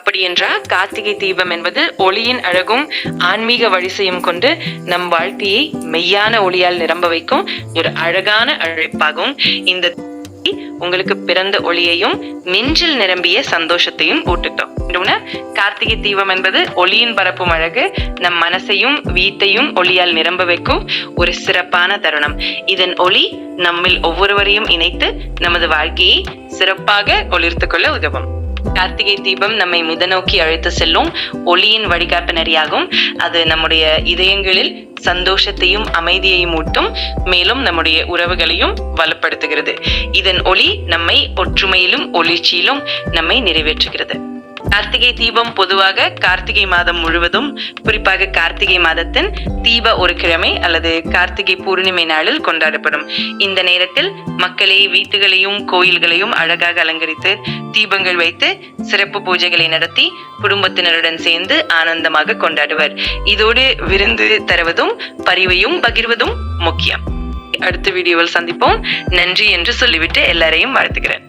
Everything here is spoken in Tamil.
அப்படி என்றால் கார்த்திகை தீபம் என்பது ஒளியின் அழகும் ஆன்மீக வழிசையும் கொண்டு நம் வாழ்க்கையை மெய்யான ஒளியால் நிரம்ப வைக்கும் ஒரு அழகான அழைப்பாகும். இந்த உங்களுக்கு பிறந்த ஒளியையும் நெஞ்சில் நிரம்பிய சந்தோஷத்தையும் ஊட்டுட்டோம். கார்த்திகை தீபம் என்பது ஒளியின் பரப்பும் அழகு, நம் மனசையும் வீட்டையும் ஒளியால் நிரம்ப வைக்கும் ஒரு சிறப்பான தருணம். இதன் ஒளி நம்மில் ஒவ்வொருவரையும் இணைத்து நமது வாழ்க்கையை சிறப்பாக ஒளிர்த்து கொள்ள உதவும். கார்த்திகை தீபம் நம்மை நோக்கி அழைத்து செல்லும் ஒளியின் வழிகாட்டு நெறியாகும். அது நம்முடைய இதயங்களில் சந்தோஷத்தையும் அமைதியையும் ஊட்டும், மேலும் நம்முடைய உறவுகளையும் வலுப்படுத்துகிறது. இதன் ஒளி நம்மை ஒற்றுமையிலும் ஒளிர்ச்சியிலும் நம்மை நிறைவேற்றுகிறது. கார்த்திகை தீபம் பொதுவாக கார்த்திகை மாதம் முழுவதும், குறிப்பாக கார்த்திகை மாதத்தின் தீப ஒரு கிழமை அல்லது கார்த்திகை பூர்ணிமை நாளில் கொண்டாடப்படும். இந்த நேரத்தில் மக்களே வீட்டுகளையும் கோயில்களையும் அழகாக அலங்கரித்து தீபங்கள் வைத்து சிறப்பு பூஜைகளை நடத்தி குடும்பத்தினருடன் சேர்ந்து ஆனந்தமாக கொண்டாடுவர். இதோடு விருந்து தருவதும் பரிவையும் பகிர்வதும் முக்கியம். அடுத்த வீடியோவில் சந்திப்போம். நன்றி என்று சொல்லிவிட்டு எல்லாரையும் வாழ்த்துகிறேன்.